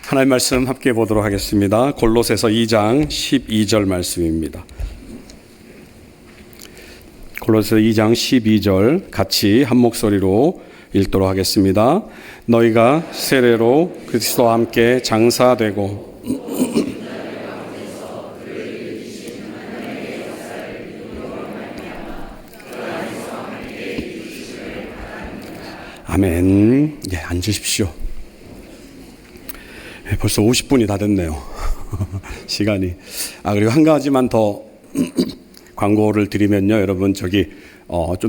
하나님 말씀 함께 보도록 하겠습니다. 골로새서 2장 12절 말씀입니다. 골로새서 2장 12절 같이 한 목소리로 읽도록 하겠습니다. 너희가 세례로 그리스도와 함께 장사되고 아멘. 예, 앉으십시오. 벌써 50분이 다 됐네요. 시간이. 그리고 한 가지만 더 광고를 드리면요. 여러분, 좀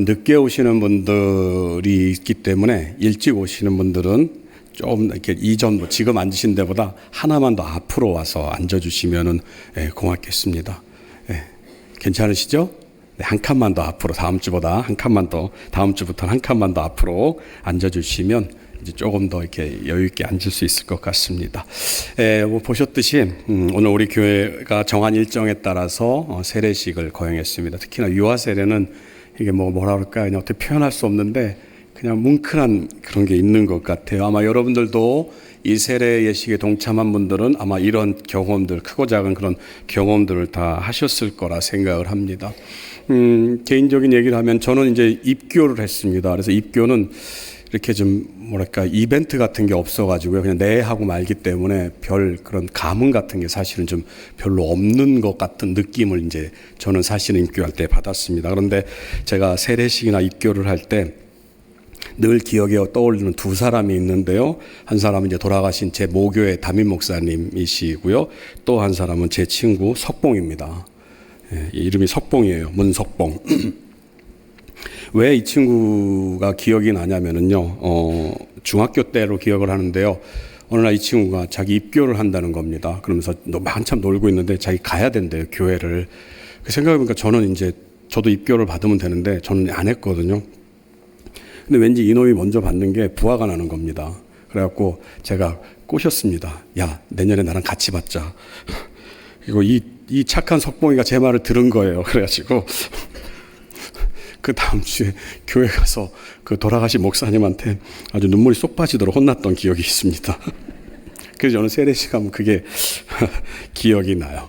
늦게 오시는 분들이 있기 때문에 일찍 오시는 분들은 좀 이렇게 이전, 지금 앉으신 데보다 하나만 더 앞으로 와서 앉아주시면은 고맙겠습니다. 괜찮으시죠? 네, 한 칸만 더 앞으로, 다음 주부터는 한 칸만 더 앞으로 앉아주시면 이제 조금 더 이렇게 여유 있게 앉을 수 있을 것 같습니다. 보셨듯이 오늘 우리 교회가 정한 일정에 따라서 세례식을 거행했습니다. 특히나 유아 세례는 이게 뭐라 그럴까 그냥 어떻게 표현할 수 없는데 그냥 뭉클한 그런 게 있는 것 같아요. 아마 여러분들도 이 세례 예식에 동참한 분들은 아마 이런 경험들, 크고 작은 그런 경험들을 다 하셨을 거라 생각을 합니다. 개인적인 얘기를 하면 저는 이제 입교를 했습니다. 그래서 입교는 이렇게 좀 이벤트 같은 게 없어가지고요. 그냥 네 하고 말기 때문에 별 그런 감흥 같은 게 사실은 좀 별로 없는 것 같은 느낌을 이제 저는 사실은 입교할 때 받았습니다. 그런데 제가 세례식이나 입교를 할 때 늘 기억에 떠오르는 두 사람이 있는데요. 한 사람은 이제 돌아가신 제 모교의 담임 목사님이시고요. 또 한 사람은 제 친구 석봉입니다. 이름이 석봉이에요. 문석봉. 왜 이 친구가 기억이 나냐면은요, 중학교 때로 기억을 하는데요. 어느 날 이 친구가 자기 입교를 한다는 겁니다. 그러면서 한참 놀고 있는데 자기 가야 된대요, 교회를. 생각해보니까 저도 입교를 받으면 되는데 저는 안 했거든요. 근데 왠지 이놈이 먼저 받는 게 부화가 나는 겁니다. 그래갖고 제가 꼬셨습니다. 야, 내년에 나랑 같이 받자. 그리고 이 착한 석봉이가 제 말을 들은 거예요. 그래가지고 그 다음 주에 교회 가서 그 돌아가신 목사님한테 아주 눈물이 쏙 빠지도록 혼났던 기억이 있습니다. 그래서 저는 세례식 하면 그게 기억이 나요.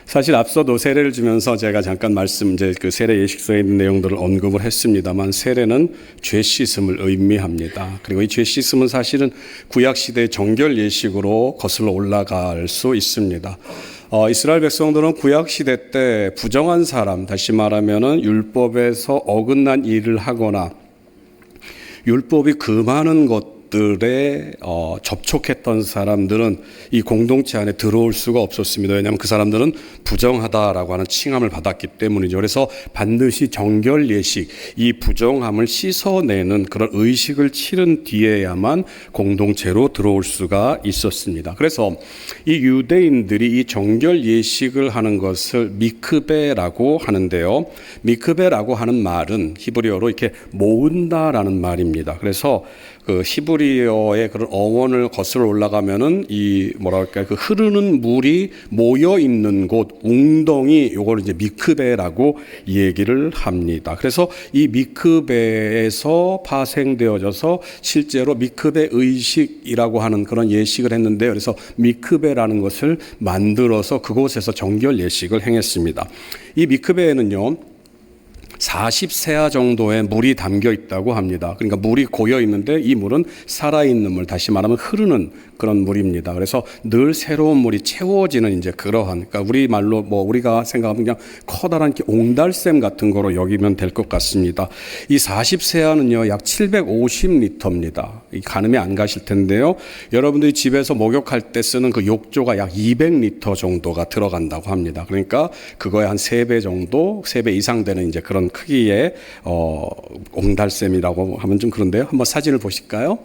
사실 앞서도 세례를 주면서 제가 잠깐 그 세례 예식서에 있는 내용들을 언급을 했습니다만 세례는 죄 씻음을 의미합니다. 그리고 이 죄 씻음은 사실은 구약시대의 정결 예식으로 거슬러 올라갈 수 있습니다. 이스라엘 백성들은 구약시대 때 부정한 사람, 다시 말하면은 율법에서 어긋난 일을 하거나 율법이 금하는 것들에 접촉했던 사람들은 이 공동체 안에 들어올 수가 없었습니다. 왜냐하면 그 사람들은 부정하다라고 하는 칭함을 받았기 때문이죠. 그래서 반드시 정결 예식, 이 부정함을 씻어내는 그런 의식을 치른 뒤에야만 공동체로 들어올 수가 있었습니다. 그래서 이 유대인들이 이 정결 예식을 하는 것을 미크베라고 하는데요. 미크베라고 하는 말은 히브리어로 이렇게 모은다라는 말입니다. 그래서 그 히브리어의 그런 어원을 거슬러 올라가면은 그 흐르는 물이 모여 있는 곳, 웅덩이, 요걸 이제 미크베라고 얘기를 합니다. 그래서 이 미크베에서 파생되어져서 실제로 미크베 의식이라고 하는 그런 예식을 했는데요. 그래서 미크베라는 것을 만들어서 그곳에서 정결 예식을 행했습니다. 이 미크베에는요, 40세아 정도의 물이 담겨 있다고 합니다. 그러니까 물이 고여 있는데 이 물은 살아있는 물, 다시 말하면 흐르는 그런 물입니다. 그래서 늘 새로운 물이 채워지는 이제 그러한, 그러니까 우리 말로 우리가 생각하면 그냥 커다란 옹달샘 같은 거로 여기면 될 것 같습니다. 이 40세아는요, 약 750리터입니다. 가늠이 안 가실 텐데요. 여러분들이 집에서 목욕할 때 쓰는 그 욕조가 약 200리터 정도가 들어간다고 합니다. 그러니까 그거의 한 3배 정도, 3배 이상 되는 이제 그런 크기의 옹달샘이라고 하면 좀 그런데요. 한번 사진을 보실까요?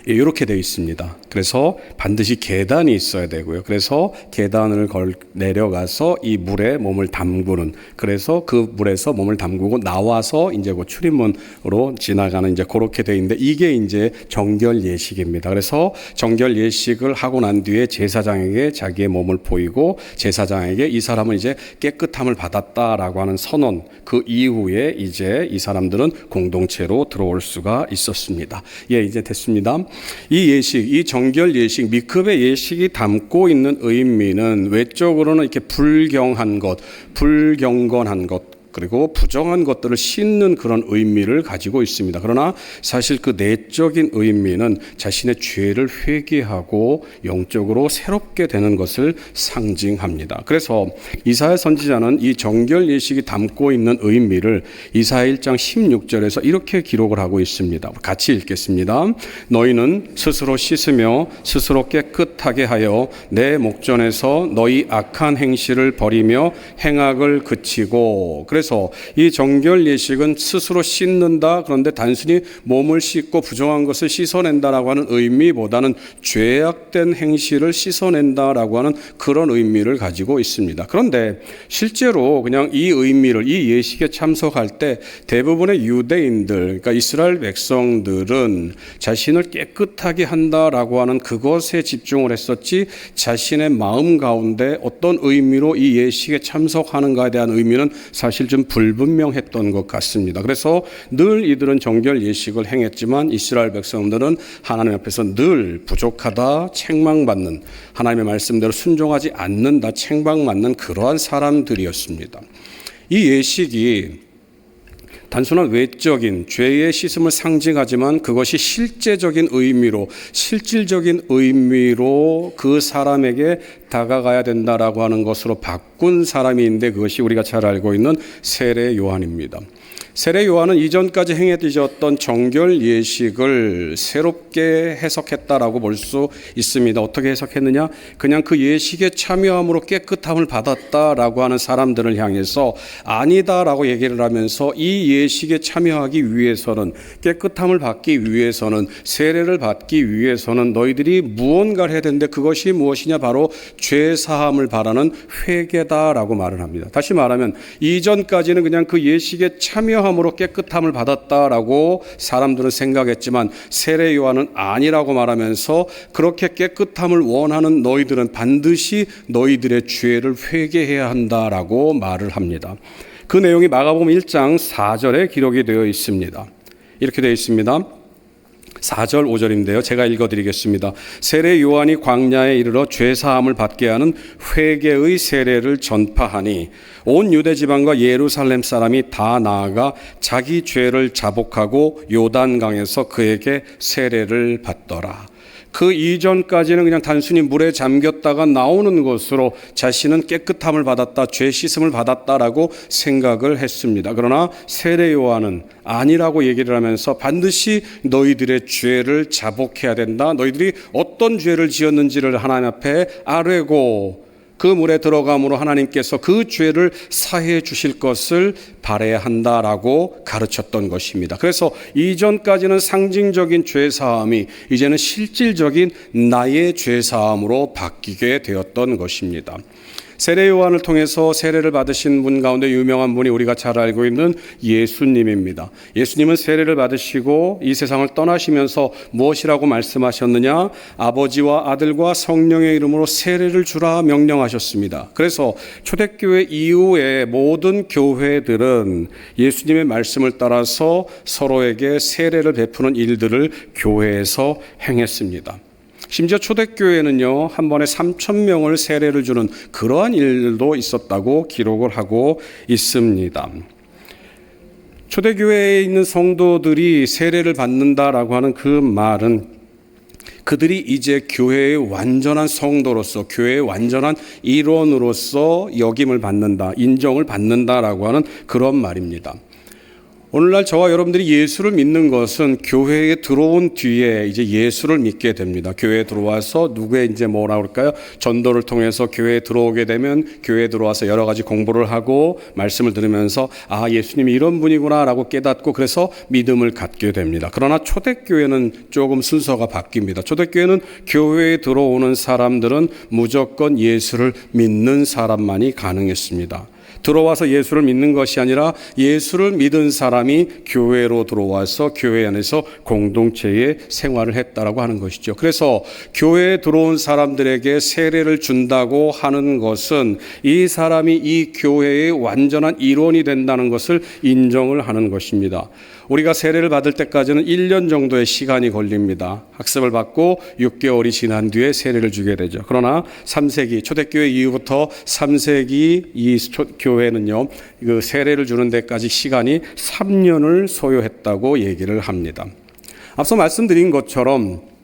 이렇게 되어 있습니다. 그래서 반드시 계단이 있어야 되고요. 그래서 계단을 내려가서 이 물에 몸을 담그는, 그래서 그 물에서 몸을 담그고 나와서 이제 그 출입문으로 지나가는 이제 그렇게 되어 있는데 이게 이제 정결 예식입니다. 그래서 정결 예식을 하고 난 뒤에 제사장에게 자기의 몸을 보이고 제사장에게 이 사람은 이제 깨끗함을 받았다라고 하는 선언, 그 이후에 이제 이 사람들은 공동체로 들어올 수가 있었습니다. 예, 이제 됐습니다. 이 예식, 이 정결 예식, 미크베 예식이 담고 있는 의미는 외적으로는 이렇게 불경한 것, 불경건한 것, 그리고 부정한 것들을 씻는 그런 의미를 가지고 있습니다. 그러나 사실 그 내적인 의미는 자신의 죄를 회개하고 영적으로 새롭게 되는 것을 상징합니다. 그래서 이사야 선지자는 이 정결 예식이 담고 있는 의미를 이사야 1장 16절에서 이렇게 기록을 하고 있습니다. 같이 읽겠습니다. 너희는 스스로 씻으며 스스로 깨끗하게 하여 내 목전에서 너희 악한 행실을 버리며 행악을 그치고. 그래서 이 정결 예식은 스스로 씻는다, 그런데 단순히 몸을 씻고 부정한 것을 씻어낸다라고 하는 의미보다는 죄악된 행실을 씻어낸다라고 하는 그런 의미를 가지고 있습니다. 그런데 실제로 그냥 이 의미를, 이 예식에 참석할 때 대부분의 유대인들, 그러니까 이스라엘 백성들은 자신을 깨끗하게 한다라고 하는 그것에 집중을 했었지, 자신의 마음 가운데 어떤 의미로 이 예식에 참석하는가에 대한 의미는 사실 좀 불분명했던 것 같습니다. 그래서 늘 이들은 정결 예식을 행했지만 이스라엘 백성들은 하나님 앞에서 늘 부족하다, 책망받는, 하나님의 말씀대로 순종하지 않는다, 책망받는 그러한 사람들이었습니다. 이 예식이 단순한 외적인 죄의 씻음을 상징하지만 그것이 실제적인 의미로, 실질적인 의미로 그 사람에게 다가가야 된다라고 하는 것으로 바꾼 사람이 있는데, 그것이 우리가 잘 알고 있는 세례 요한입니다. 세례 요한은 이전까지 행해지었던 정결 예식을 새롭게 해석했다라고 볼 수 있습니다. 어떻게 해석했느냐? 그냥 그 예식에 참여함으로 깨끗함을 받았다라고 하는 사람들을 향해서 아니다라고 얘기를 하면서 이 예식에 참여하기 위해서는, 깨끗함을 받기 위해서는, 세례를 받기 위해서는 너희들이 무언가를 해야 되는데 그것이 무엇이냐? 바로 죄 사함을 바라는 회개다라고 말을 합니다. 다시 말하면 이전까지는 그냥 그 예식에 참여함으로 깨끗함을 받았다라고 사람들은 생각했지만 세례 요한은 아니라고 말하면서 그렇게 깨끗함을 원하는 너희들은 반드시 너희들의 죄를 회개해야 한다라고 말을 합니다. 그 내용이 마가복음 1장 4절에 기록이 되어 있습니다. 이렇게 되어 있습니다. 4절 5절인데요. 제가 읽어드리겠습니다. 세례 요한이 광야에 이르러 죄사함을 받게 하는 회개의 세례를 전파하니 온 유대 지방과 예루살렘 사람이 다 나아가 자기 죄를 자복하고 요단강에서 그에게 세례를 받더라. 그 이전까지는 그냥 단순히 물에 잠겼다가 나오는 것으로 자신은 깨끗함을 받았다, 죄 씻음을 받았다라고 생각을 했습니다. 그러나 세례 요한은 아니라고 얘기를 하면서 반드시 너희들의 죄를 자복해야 된다, 너희들이 어떤 죄를 지었는지를 하나님 앞에 아뢰고 그 물에 들어감으로 하나님께서 그 죄를 사해 주실 것을 바라야 한다라고 가르쳤던 것입니다. 그래서 이전까지는 상징적인 죄 사함이 이제는 실질적인 나의 죄 사함으로 바뀌게 되었던 것입니다. 세례 요한을 통해서 세례를 받으신 분 가운데 유명한 분이 우리가 잘 알고 있는 예수님입니다. 예수님은 세례를 받으시고 이 세상을 떠나시면서 무엇이라고 말씀하셨느냐? 아버지와 아들과 성령의 이름으로 세례를 주라 명령하셨습니다. 그래서 초대교회 이후에 모든 교회들은 예수님의 말씀을 따라서 서로에게 세례를 베푸는 일들을 교회에서 행했습니다. 심지어 초대교회는요, 한 번에 3,000명을 세례를 주는 그러한 일도 있었다고 기록을 하고 있습니다. 초대교회에 있는 성도들이 세례를 받는다라고 하는 그 말은 그들이 이제 교회의 완전한 성도로서, 교회의 완전한 일원으로서 역임을 받는다, 인정을 받는다라고 하는 그런 말입니다. 오늘날 저와 여러분들이 예수를 믿는 것은 교회에 들어온 뒤에 이제 예수를 믿게 됩니다. 교회에 들어와서 누구의 이제 뭐라 그럴까요? 전도를 통해서 교회에 들어오게 되면 교회에 들어와서 여러 가지 공부를 하고 말씀을 들으면서 아, 예수님이 이런 분이구나라고 깨닫고 그래서 믿음을 갖게 됩니다. 그러나 초대교회는 조금 순서가 바뀝니다. 초대교회는 교회에 들어오는 사람들은 무조건 예수를 믿는 사람만이 가능했습니다. 들어와서 예수를 믿는 것이 아니라 예수를 믿은 사람이 교회로 들어와서 교회 안에서 공동체의 생활을 했다라고 하는 것이죠. 그래서 교회에 들어온 사람들에게 세례를 준다고 하는 것은 이 사람이 이 교회의 완전한 일원이 된다는 것을 인정을 하는 것입니다. 우리가 세례를 받을 때까지는 1년 정도의 시간이 걸립니다. 학습을 받고 6개월이 지난 뒤에 세례를 주게 되죠. 그러나 3세기 초대교회 이후부터 3세기 이 교회는요, 그 세례를 주는 데까지 시간이 3년을 소요했다고 얘기를 합니다. 앞서 말씀드린 것처럼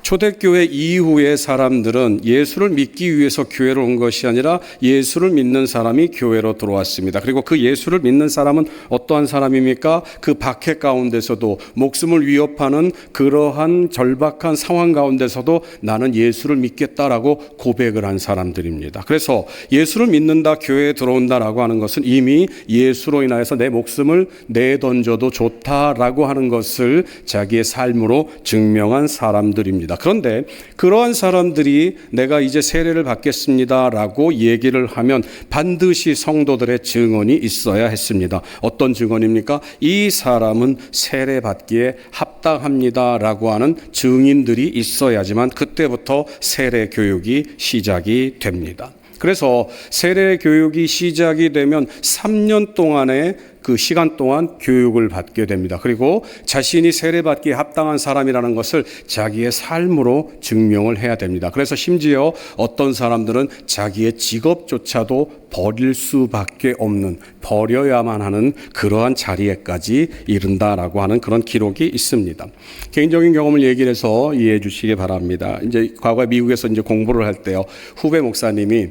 초대교회 이후의 사람들은 예수를 믿기 위해서 교회로 온 것이 아니라 예수를 믿는 사람이 교회로 들어왔습니다. 그리고 그 예수를 믿는 사람은 어떠한 사람입니까? 그 박해 가운데서도 목숨을 위협하는 그러한 절박한 상황 가운데서도 나는 예수를 믿겠다라고 고백을 한 사람들입니다. 그래서 예수를 믿는다, 교회에 들어온다라고 하는 것은 이미 예수로 인하여서 내 목숨을 내던져도 좋다라고 하는 것을 자기의 삶으로 증명한 사람들입니다. 그런데 그러한 사람들이 내가 이제 세례를 받겠습니다라고 얘기를 하면 반드시 성도들의 증언이 있어야 했습니다. 어떤 증언입니까? 이 사람은 세례 받기에 합당합니다라고 하는 증인들이 있어야지만 그때부터 세례 교육이 시작이 됩니다. 그래서 세례 교육이 시작이 되면 3년 동안의 그 시간 동안 교육을 받게 됩니다. 그리고 자신이 세례받기에 합당한 사람이라는 것을 자기의 삶으로 증명을 해야 됩니다. 그래서 심지어 어떤 사람들은 자기의 직업조차도 버릴 수밖에 없는, 버려야만 하는 그러한 자리에까지 이른다라고 하는 그런 기록이 있습니다. 개인적인 경험을 얘기를 해서 이해해 주시기 바랍니다. 이제 과거에 미국에서 이제 공부를 할 때요, 후배 목사님이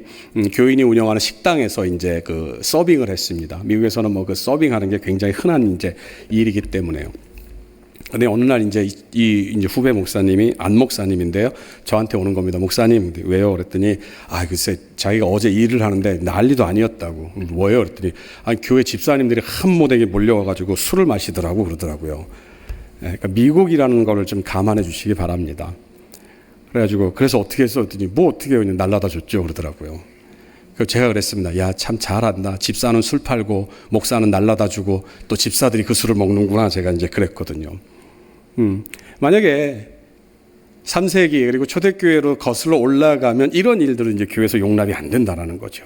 교인이 운영하는 식당에서 이제 그 서빙을 했습니다. 미국에서는 뭐 그 서빙하는 게 굉장히 흔한 이제 일이기 때문에요. 근데 어느 날 이제 이제 후배 목사님이 안 목사님인데요, 저한테 오는 겁니다. 목사님, 왜요? 그랬더니 글쎄 자기가 어제 일을 하는데 난리도 아니었다고. 뭐예요? 그랬더니 교회 집사님들이 한 모대에 몰려와가지고 술을 마시더라고 그러더라고요. 그러니까 미국이라는 거를 좀 감안해 주시기 바랍니다. 그래가지고 그래서 어떻게 했어? 그랬더니 뭐 어떻게 그냥 날라다 줬죠 그러더라고요. 제가 그랬습니다. 야, 참 잘한다. 집사는 술 팔고 목사는 날라다 주고 또 집사들이 그 술을 먹는구나. 제가 이제 그랬거든요. 만약에 3세기 그리고 초대교회로 거슬러 올라가면 이런 일들은 이제 교회에서 용납이 안 된다라는 거죠.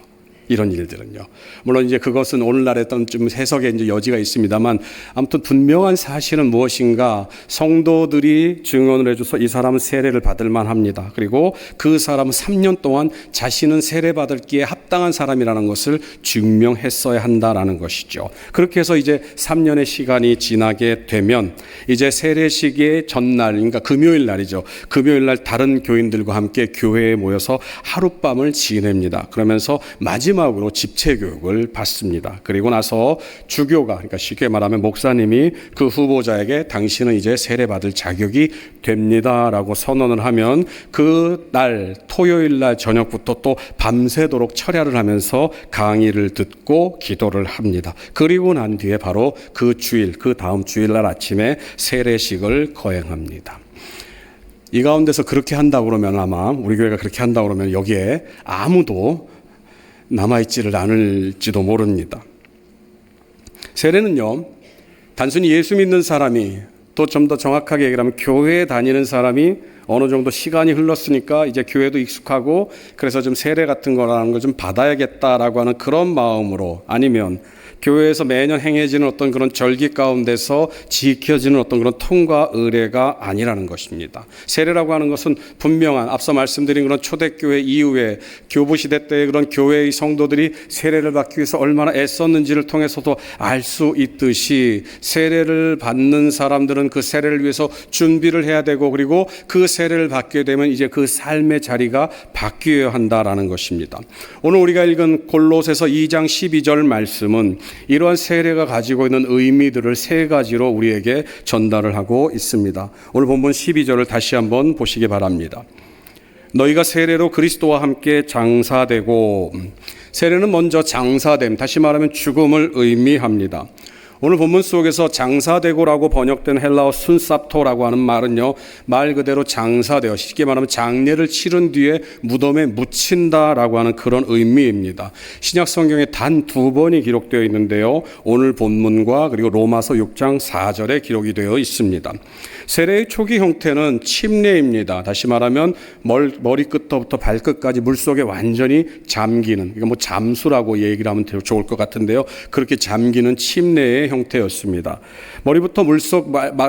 이런 일들은요. 물론 이제 그것은 오늘날에 어떤 좀 해석의 이제 여지가 있습니다만, 아무튼 분명한 사실은 무엇인가, 성도들이 증언을 해줘서 이 사람은 세례를 받을 만합니다. 그리고 그 사람은 3년 동안 자신은 세례 받을 기에 합당한 사람이라는 것을 증명했어야 한다라는 것이죠. 그렇게 해서 이제 3년의 시간이 지나게 되면 이제 세례식의 전날, 그러니까 금요일 날이죠. 금요일 날 다른 교인들과 함께 교회에 모여서 하룻밤을 지냅니다. 그러면서 마지막으로 집체교육을 받습니다. 그리고 나서 주교가, 그러니까 쉽게 말하면 목사님이 그 후보자에게 당신은 이제 세례받을 자격이 됩니다라고 선언을 하면 그 날 토요일 날 저녁부터 또 밤새도록 철야를 하면서 강의를 듣고 기도를 합니다. 그리고 난 뒤에 바로 그 주일, 그 다음 주일 날 아침에 세례식을 거행합니다. 이 가운데서 그렇게 한다고 그러면, 아마 우리 교회가 그렇게 한다고 그러면 여기에 아무도 남아있지를 않을지도 모릅니다. 세례는요, 단순히 예수 믿는 사람이, 또 좀 더 정확하게 얘기하면 교회에 다니는 사람이 어느 정도 시간이 흘렀으니까 이제 교회도 익숙하고 그래서 좀 세례 같은 거라는 걸 좀 받아야겠다라고 하는 그런 마음으로, 아니면 교회에서 매년 행해지는 어떤 그런 절기 가운데서 지켜지는 어떤 그런 통과 의례가 아니라는 것입니다. 세례라고 하는 것은 분명한, 앞서 말씀드린 그런 초대교회 이후에 교부시대 때의 그런 교회의 성도들이 세례를 받기 위해서 얼마나 애썼는지를 통해서도 알 수 있듯이, 세례를 받는 사람들은 그 세례를 위해서 준비를 해야 되고, 그리고 그 세례를 받게 되면 이제 그 삶의 자리가 바뀌어야 한다라는 것입니다. 오늘 우리가 읽은 골로새서 2장 12절 말씀은 이러한 세례가 가지고 있는 의미들을 세 가지로 우리에게 전달을 하고 있습니다. 오늘 본문 12절을 다시 한번 보시기 바랍니다. 너희가 세례로 그리스도와 함께 장사되고, 세례는 먼저 장사됨, 다시 말하면 죽음을 의미합니다. 오늘 본문 속에서 장사되고라고 번역된 헬라어 순삽토라고 하는 말은요, 말 그대로 장사되어, 쉽게 말하면 장례를 치른 뒤에 무덤에 묻힌다라고 하는 그런 의미입니다. 신약 성경에 단 2번이 기록되어 있는데요, 오늘 본문과 그리고 로마서 6장 4절에 기록이 되어 있습니다. 세례의 초기 형태는 침례입니다. 다시 말하면 머리끝부터 발끝까지 물속에 완전히 잠기는, 그러니까 뭐 잠수라고 얘기를 하면 좋을 것 같은데요, 그렇게 잠기는 침례의 형태였습니다. 머리부터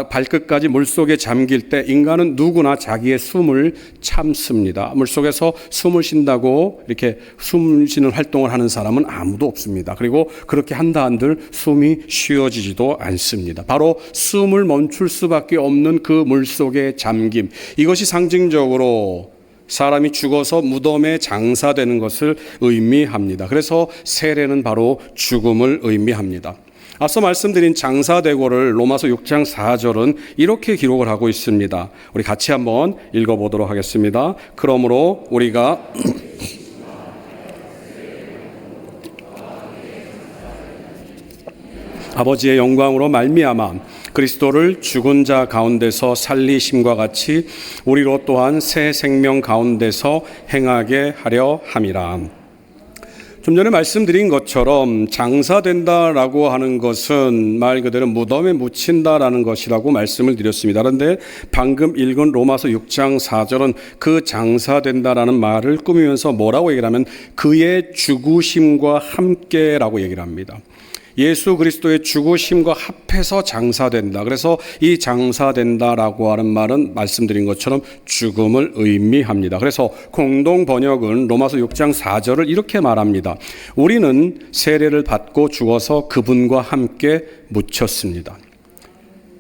발끝까지 물속에 잠길 때 인간은 누구나 자기의 숨을 참습니다. 물속에서 숨을 쉰다고 이렇게 숨 쉬는 활동을 하는 사람은 아무도 없습니다. 그리고 그렇게 한다 한들 숨이 쉬어지지도 않습니다. 바로 숨을 멈출 수밖에 없는 그 물속의 잠김, 이것이 상징적으로 사람이 죽어서 무덤에 장사되는 것을 의미합니다. 그래서 세례는 바로 죽음을 의미합니다. 앞서 말씀드린 장사되고를 로마서 6장 4절은 이렇게 기록을 하고 있습니다. 우리 같이 한번 읽어보도록 하겠습니다. 그러므로 우리가 아버지의 영광으로 말미암아 그리스도를 죽은 자 가운데서 살리심과 같이 우리로 또한 새 생명 가운데서 행하게 하려 함이라. 좀 전에 말씀드린 것처럼 장사된다라고 하는 것은 말 그대로 무덤에 묻힌다라는 것이라고 말씀을 드렸습니다. 그런데 방금 읽은 로마서 6장 4절은 그 장사된다라는 말을 꾸미면서 뭐라고 얘기를 하면 그의 죽으심과 함께라고 얘기를 합니다. 예수 그리스도의 죽으심과 합해서 장사된다. 그래서 이 장사된다라고 하는 말은 말씀드린 것처럼 죽음을 의미합니다. 그래서 공동 번역은 로마서 6장 4절을 이렇게 말합니다. 우리는 세례를 받고 죽어서 그분과 함께 묻혔습니다.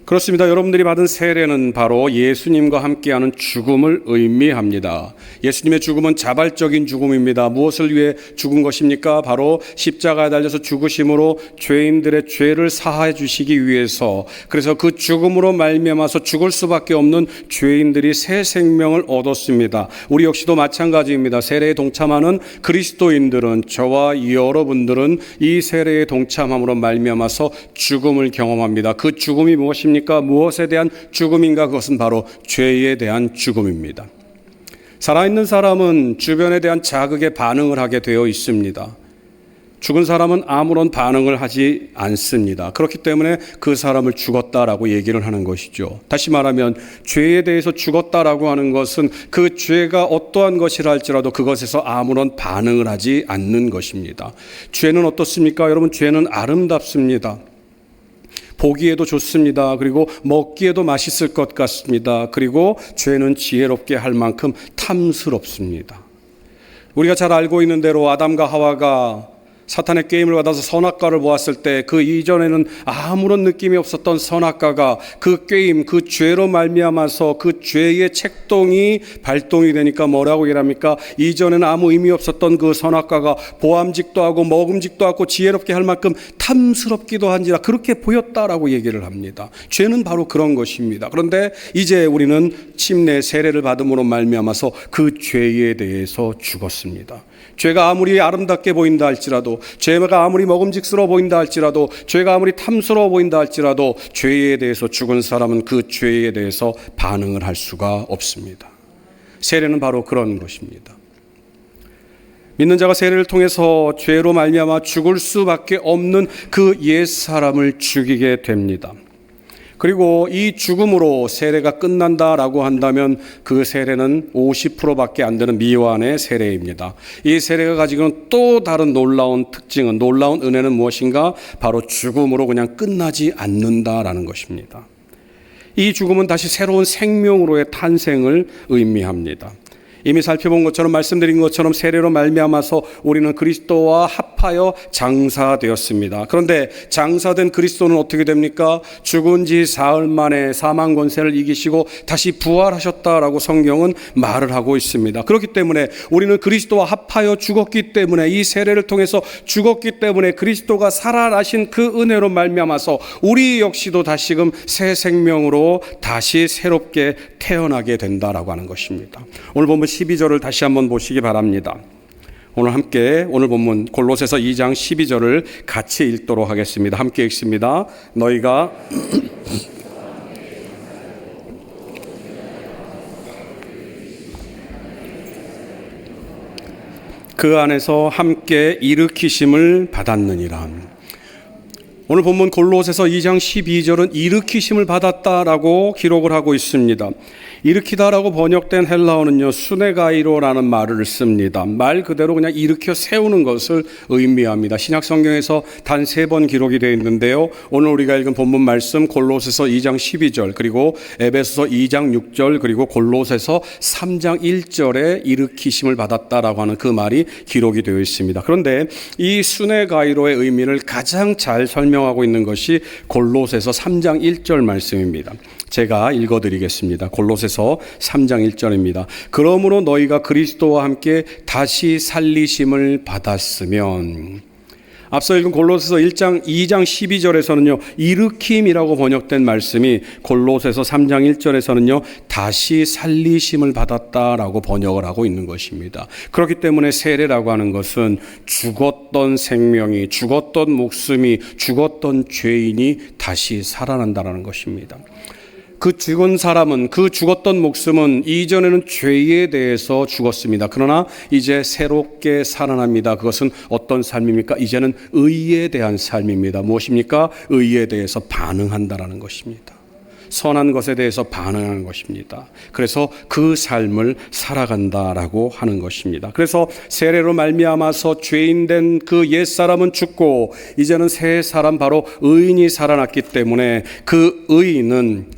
그렇습니다. 여러분들이 받은 세례는 바로 예수님과 함께하는 죽음을 의미합니다. 예수님의 죽음은 자발적인 죽음입니다. 무엇을 위해 죽은 것입니까? 바로 십자가에 달려서 죽으심으로 죄인들의 죄를 사하여 주시기 위해서, 그래서 그 죽음으로 말미암아서 죽을 수밖에 없는 죄인들이 새 생명을 얻었습니다. 우리 역시도 마찬가지입니다. 세례에 동참하는 그리스도인들은, 저와 여러분들은 이 세례에 동참함으로 말미암아서 죽음을 경험합니다. 그 죽음이 무엇입니까? 무엇에 대한 죽음인가? 그것은 바로 죄에 대한 죽음입니다. 살아있는 사람은 주변에 대한 자극에 반응을 하게 되어 있습니다. 죽은 사람은 아무런 반응을 하지 않습니다. 그렇기 때문에 그 사람을 죽었다라고 얘기를 하는 것이죠. 다시 말하면 죄에 대해서 죽었다라고 하는 것은 그 죄가 어떠한 것이라 할지라도 그것에서 아무런 반응을 하지 않는 것입니다. 죄는 어떻습니까? 여러분, 죄는 아름답습니다. 보기에도 좋습니다. 그리고 먹기에도 맛있을 것 같습니다. 그리고 죄는 지혜롭게 할 만큼 탐스럽습니다. 우리가 잘 알고 있는 대로 아담과 하와가 사탄의 게임을 받아서 선악과를 보았을 때 그 이전에는 아무런 느낌이 없었던 선악과가 그 게임, 그 죄로 말미암아서 그 죄의 책동이 발동이 되니까 뭐라고 얘기합니까? 이전에는 아무 의미 없었던 그 선악과가 보암직도 하고 먹음직도 하고 지혜롭게 할 만큼 탐스럽기도 한지라 그렇게 보였다라고 얘기를 합니다. 죄는 바로 그런 것입니다. 그런데 이제 우리는 침례 세례를 받음으로 말미암아서 그 죄에 대해서 죽었습니다. 죄가 아무리 아름답게 보인다 할지라도, 죄가 아무리 먹음직스러워 보인다 할지라도, 죄가 아무리 탐스러워 보인다 할지라도 죄에 대해서 죽은 사람은 그 죄에 대해서 반응을 할 수가 없습니다. 세례는 바로 그런 것입니다. 믿는 자가 세례를 통해서 죄로 말미암아 죽을 수밖에 없는 그 옛사람을 죽이게 됩니다. 그리고 이 죽음으로 세례가 끝난다라고 한다면 그 세례는 50%밖에 안 되는 미완의 세례입니다. 이 세례가 가지고 있는 또 다른 놀라운 특징은, 놀라운 은혜는 무엇인가? 바로 죽음으로 그냥 끝나지 않는다라는 것입니다. 이 죽음은 다시 새로운 생명으로의 탄생을 의미합니다. 이미 살펴본 것처럼, 말씀드린 것처럼 세례로 말미암아서 우리는 그리스도와 합하여 장사되었습니다. 그런데 장사된 그리스도는 어떻게 됩니까? 죽은 지 사흘 만에 사망 권세를 이기시고 다시 부활하셨다라고 성경은 말을 하고 있습니다. 그렇기 때문에 우리는 그리스도와 합하여 죽었기 때문에, 이 세례를 통해서 죽었기 때문에 그리스도가 살아나신 그 은혜로 말미암아서 우리 역시도 다시금 새 생명으로 다시 새롭게 태어나게 된다라고 하는 것입니다. 오늘 보면 12절을 다시 한번 보시기 바랍니다. 오늘 함께 오늘 본문 골로새서 2장 12절을 같이 읽도록 하겠습니다. 함께 읽습니다. 너희가 그 안에서 함께 일으키심을 받았느니라. 오늘 본문 골로새서 2장 12절은 일으키심을 받았다라고 기록을 하고 있습니다. 일으키다라고 번역된 헬라어는요, 수네가이로라는 말을 씁니다. 말 그대로 그냥 일으켜 세우는 것을 의미합니다. 신약 성경에서 단 3번 기록이 되어 있는데요. 오늘 우리가 읽은 본문 말씀 골로새서 2장 12절, 그리고 에베소서 2장 6절, 그리고 골로새서 3장 1절에 일으키심을 받았다라고 하는 그 말이 기록이 되어 있습니다. 그런데 이 수네가이로의 의미를 가장 잘 설명하고 있는 것이 골로새서 3장 1절 말씀입니다. 제가 읽어드리겠습니다. 골로새서 3장 1절입니다. 그러므로 너희가 그리스도와 함께 다시 살리심을 받았으면, 앞서 읽은 골로새서 2장 12절에서는요 일으킴이라고 번역된 말씀이 골로새서 3장 1절에서는요 다시 살리심을 받았다라고 번역을 하고 있는 것입니다. 그렇기 때문에 세례라고 하는 것은 죽었던 생명이, 죽었던 목숨이, 죽었던 죄인이 다시 살아난다라는 것입니다. 그 죽은 사람은, 그 죽었던 목숨은 이전에는 죄에 대해서 죽었습니다. 그러나 이제 새롭게 살아납니다. 그것은 어떤 삶입니까? 이제는 의에 대한 삶입니다. 무엇입니까? 의에 대해서 반응한다라는 것입니다. 선한 것에 대해서 반응하는 것입니다. 그래서 그 삶을 살아간다라고 하는 것입니다. 그래서 세례로 말미암아서 죄인된 그 옛사람은 죽고 이제는 새 사람, 바로 의인이 살아났기 때문에 그 의인은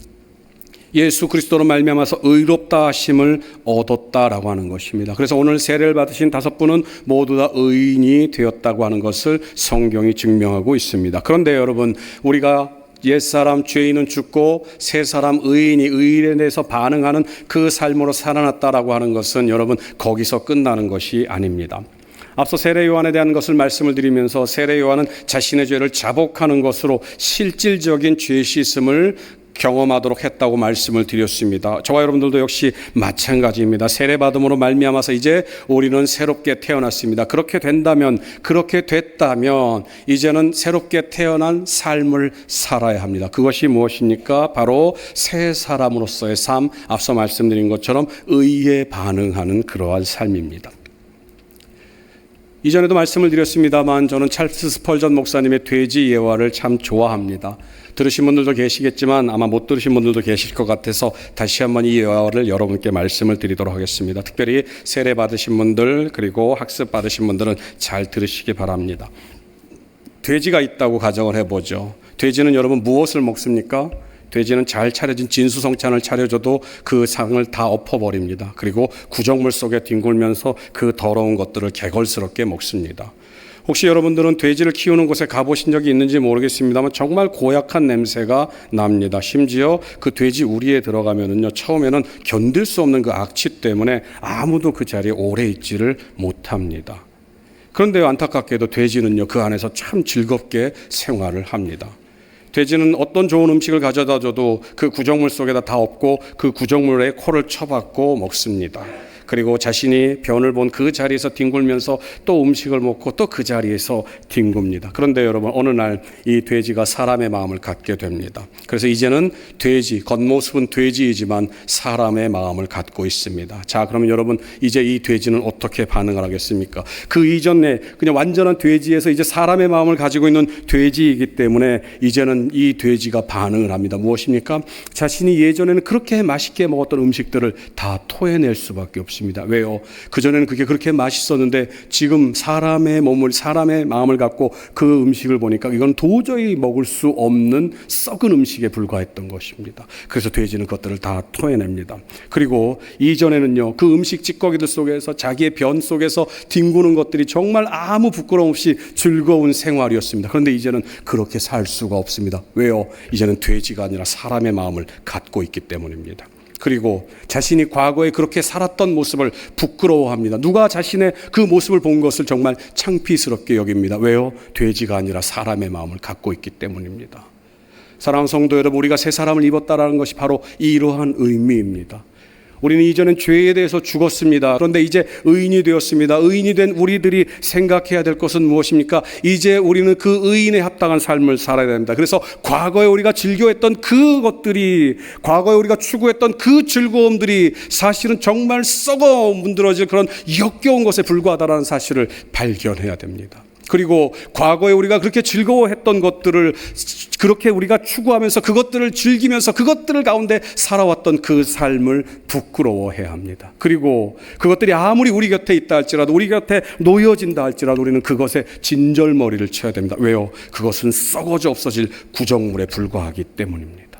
예수 그리스도로 말미암아서 의롭다 하심을 얻었다라고 하는 것입니다. 그래서 오늘 세례를 받으신 5분은 모두 다 의인이 되었다고 하는 것을 성경이 증명하고 있습니다. 그런데 여러분, 우리가 옛사람 죄인은 죽고 새 사람 의인이 의인에 대해서 반응하는 그 삶으로 살아났다라고 하는 것은 여러분 거기서 끝나는 것이 아닙니다. 앞서 세례 요한에 대한 것을 말씀을 드리면서 세례 요한은 자신의 죄를 자복하는 것으로 실질적인 죄 씻음을 경험하도록 했다고 말씀을 드렸습니다. 저와 여러분들도 역시 마찬가지입니다. 세례받음으로 말미암아서 이제 우리는 새롭게 태어났습니다. 그렇게 됐다면 이제는 새롭게 태어난 삶을 살아야 합니다. 그것이 무엇입니까? 바로 새 사람으로서의 삶, 앞서 말씀드린 것처럼 의에 반응하는 그러한 삶입니다. 이전에도 말씀을 드렸습니다만 저는 찰스 스펄전 목사님의 돼지 예화를 참 좋아합니다. 들으신 분들도 계시겠지만 아마 못 들으신 분들도 계실 것 같아서 다시 한번 이 예화를 여러분께 말씀을 드리도록 하겠습니다. 특별히 세례 받으신 분들 그리고 학습 받으신 분들은 잘 들으시기 바랍니다. 돼지가 있다고 가정을 해보죠. 돼지는 여러분 무엇을 먹습니까? 돼지는 잘 차려진 진수성찬을 차려줘도 그 상을 다 엎어버립니다. 그리고 구정물 속에 뒹굴면서 그 더러운 것들을 개걸스럽게 먹습니다. 혹시 여러분들은 돼지를 키우는 곳에 가보신 적이 있는지 모르겠습니다만 정말 고약한 냄새가 납니다. 심지어 그 돼지 우리에 들어가면은요, 처음에는 견딜 수 없는 그 악취 때문에 아무도 그 자리에 오래 있지를 못합니다. 그런데 안타깝게도 돼지는요, 그 안에서 참 즐겁게 생활을 합니다. 돼지는 어떤 좋은 음식을 가져다 줘도 그 구정물 속에다 다 엎고 그 구정물에 코를 쳐박고 먹습니다. 그리고 자신이 변을 본 그 자리에서 뒹굴면서 또 음식을 먹고 또 그 자리에서 뒹굽니다. 그런데 여러분, 어느 날 이 돼지가 사람의 마음을 갖게 됩니다. 그래서 이제는 돼지, 겉모습은 돼지이지만 사람의 마음을 갖고 있습니다. 자, 그러면 여러분, 이제 이 돼지는 어떻게 반응을 하겠습니까? 그 이전에 그냥 완전한 돼지에서 이제 사람의 마음을 가지고 있는 돼지이기 때문에 이제는 이 돼지가 반응을 합니다. 무엇입니까? 자신이 예전에는 그렇게 맛있게 먹었던 음식들을 다 토해낼 수밖에 없습니다. 왜요? 그전에는 그게 그렇게 맛있었는데 지금 사람의 마음을 갖고 그 음식을 보니까 이건 도저히 먹을 수 없는 썩은 음식에 불과했던 것입니다. 그래서 돼지는 그것들을 다 토해냅니다. 그리고 이전에는요, 그 음식 찌꺼기들 속에서 자기의 변 속에서 뒹구는 것들이 정말 아무 부끄러움 없이 즐거운 생활이었습니다. 그런데 이제는 그렇게 살 수가 없습니다. 왜요? 이제는 돼지가 아니라 사람의 마음을 갖고 있기 때문입니다. 그리고 자신이 과거에 그렇게 살았던 모습을 부끄러워합니다. 누가 자신의 그 모습을 본 것을 정말 창피스럽게 여깁니다. 왜요? 돼지가 아니라 사람의 마음을 갖고 있기 때문입니다. 사랑하는 성도 여러분, 우리가 새 사람을 입었다라는 것이 바로 이러한 의미입니다. 우리는 이전엔 죄에 대해서 죽었습니다. 그런데 이제 의인이 되었습니다. 의인이 된 우리들이 생각해야 될 것은 무엇입니까? 이제 우리는 그 의인에 합당한 삶을 살아야 됩니다. 그래서 과거에 우리가 즐겨했던 그것들이, 과거에 우리가 추구했던 그 즐거움들이 사실은 정말 썩어 문드러질 그런 역겨운 것에 불과하다는 사실을 발견해야 됩니다. 그리고 과거에 우리가 그렇게 즐거워했던 것들을 그렇게 우리가 추구하면서 그것들을 즐기면서 그것들을 가운데 살아왔던 그 삶을 부끄러워해야 합니다. 그리고 그것들이 아무리 우리 곁에 있다 할지라도, 우리 곁에 놓여진다 할지라도 우리는 그것에 진절머리를 쳐야 됩니다. 왜요? 그것은 썩어져 없어질 구정물에 불과하기 때문입니다.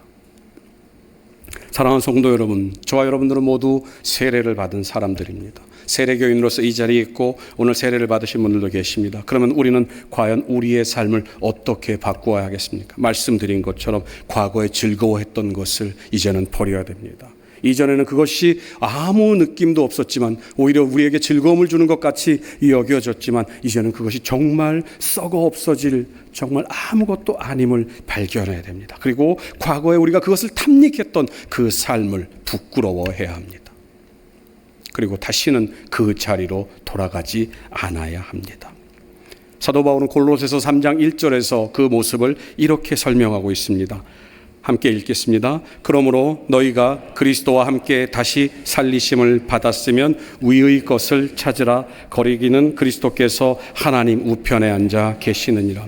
사랑하는 성도 여러분, 저와 여러분들은 모두 세례를 받은 사람들입니다. 세례교인으로서 이 자리에 있고 오늘 세례를 받으신 분들도 계십니다. 그러면 우리는 과연 우리의 삶을 어떻게 바꾸어야 하겠습니까? 말씀드린 것처럼 과거에 즐거워했던 것을 이제는 버려야 됩니다. 이전에는 그것이 아무 느낌도 없었지만, 오히려 우리에게 즐거움을 주는 것 같이 여겨졌지만, 이제는 그것이 정말 썩어 없어질 정말 아무것도 아님을 발견해야 됩니다. 그리고 과거에 우리가 그것을 탐닉했던 그 삶을 부끄러워해야 합니다. 그리고 다시는 그 자리로 돌아가지 않아야 합니다. 사도 바울은 골로새서 3장 1절에서 그 모습을 이렇게 설명하고 있습니다. 함께 읽겠습니다. 그러므로 너희가 그리스도와 함께 다시 살리심을 받았으면 위의 것을 찾으라. 거리기는 그리스도께서 하나님 우편에 앉아 계시느니라.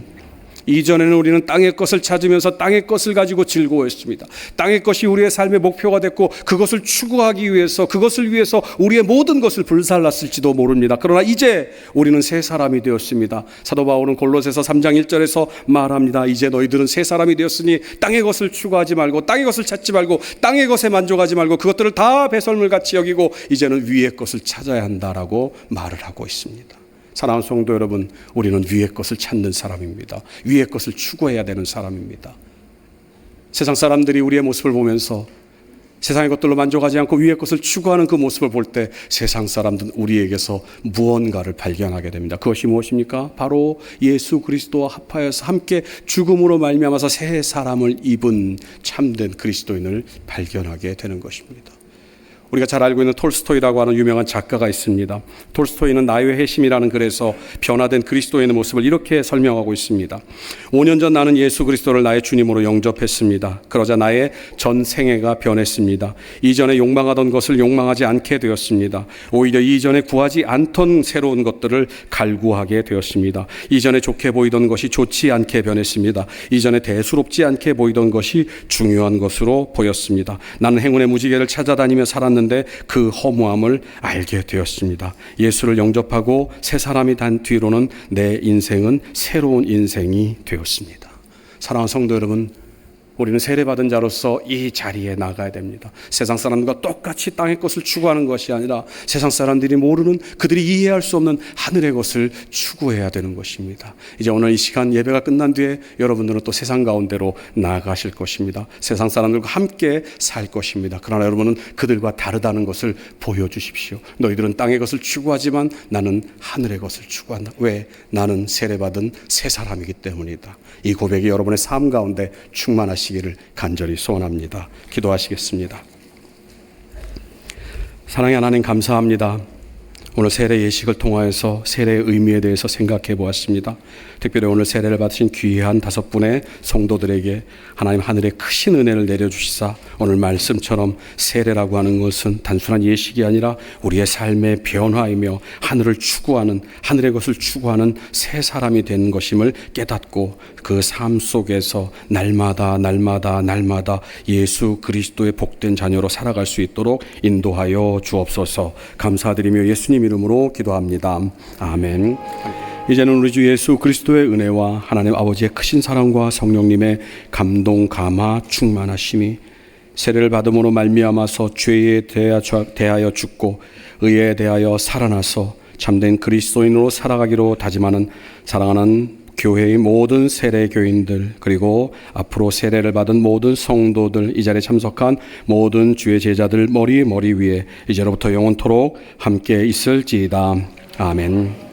이전에는 우리는 땅의 것을 찾으면서 땅의 것을 가지고 즐거워했습니다. 땅의 것이 우리의 삶의 목표가 됐고, 그것을 추구하기 위해서, 그것을 위해서 우리의 모든 것을 불살랐을지도 모릅니다. 그러나 이제 우리는 새 사람이 되었습니다. 사도 바울은 골로새서 3장 1절에서 말합니다. 이제 너희들은 새 사람이 되었으니 땅의 것을 추구하지 말고, 땅의 것을 찾지 말고, 땅의 것에 만족하지 말고, 그것들을 다 배설물같이 여기고 이제는 위의 것을 찾아야 한다라고 말을 하고 있습니다. 사랑하는 성도 여러분, 우리는 위의 것을 찾는 사람입니다. 위의 것을 추구해야 되는 사람입니다. 세상 사람들이 우리의 모습을 보면서 세상의 것들로 만족하지 않고 위의 것을 추구하는 그 모습을 볼 때 세상 사람들은 우리에게서 무언가를 발견하게 됩니다. 그것이 무엇입니까? 바로 예수 그리스도와 합하여서 함께 죽음으로 말미암아서 새 사람을 입은 참된 그리스도인을 발견하게 되는 것입니다. 우리가 잘 알고 있는 톨스토이라고 하는 유명한 작가가 있습니다. 톨스토이는 나의 회심이라는 글에서 변화된 그리스도인의 모습을 이렇게 설명하고 있습니다. 5년 전 나는 예수 그리스도를 나의 주님으로 영접했습니다. 그러자 나의 전 생애가 변했습니다. 이전에 욕망하던 것을 욕망하지 않게 되었습니다. 오히려 이전에 구하지 않던 새로운 것들을 갈구하게 되었습니다. 이전에 좋게 보이던 것이 좋지 않게 변했습니다. 이전에 대수롭지 않게 보이던 것이 중요한 것으로 보였습니다. 나는 행운의 무지개를 찾아다니며 살았는데 그 허무함을 알게 되었습니다. 예수를 영접하고 새 사람이 된 뒤로는 내 인생은 새로운 인생이 되었습니다. 사랑하는 성도 여러분, 우리는 세례받은 자로서 이 자리에 나가야 됩니다. 세상 사람들과 똑같이 땅의 것을 추구하는 것이 아니라 세상 사람들이 모르는, 그들이 이해할 수 없는 하늘의 것을 추구해야 되는 것입니다. 이제 오늘 이 시간 예배가 끝난 뒤에 여러분들은 또 세상 가운데로 나아가실 것입니다. 세상 사람들과 함께 살 것입니다. 그러나 여러분은 그들과 다르다는 것을 보여주십시오. 너희들은 땅의 것을 추구하지만 나는 하늘의 것을 추구한다. 왜? 나는 세례받은 새 사람이기 때문이다. 이 고백이 여러분의 삶 가운데 충만하시기를 간절히 소원합니다. 기도하시겠습니다. 사랑의 하나님, 감사합니다. 오늘 세례 예식을 통하여서 세례의 의미에 대해서 생각해 보았습니다. 특별히 오늘 세례를 받으신 귀한 5분의 성도들에게 하나님 하늘의 크신 은혜를 내려주시사 오늘 말씀처럼 세례라고 하는 것은 단순한 예식이 아니라 우리의 삶의 변화이며 하늘을 추구하는, 하늘의 것을 추구하는 새 사람이 된 것임을 깨닫고 그 삶 속에서 날마다 예수 그리스도의 복된 자녀로 살아갈 수 있도록 인도하여 주옵소서. 감사드리며 예수님 이름으로 기도합니다. 아멘. 이제는 우리 주 예수 그리스도의 은혜와 하나님 아버지의 크신 사랑과 성령님의 감동, 감화, 충만하심이 세례를 받음으로 말미암아서 죄에 대하여 죽고 의에 대하여 살아나서 참된 그리스도인으로 살아가기로 다짐하는 사랑하는 교회의 모든 세례교인들, 그리고 앞으로 세례를 받은 모든 성도들, 이 자리에 참석한 모든 주의 제자들 머리 위에 이제로부터 영원토록 함께 있을지이다. 아멘.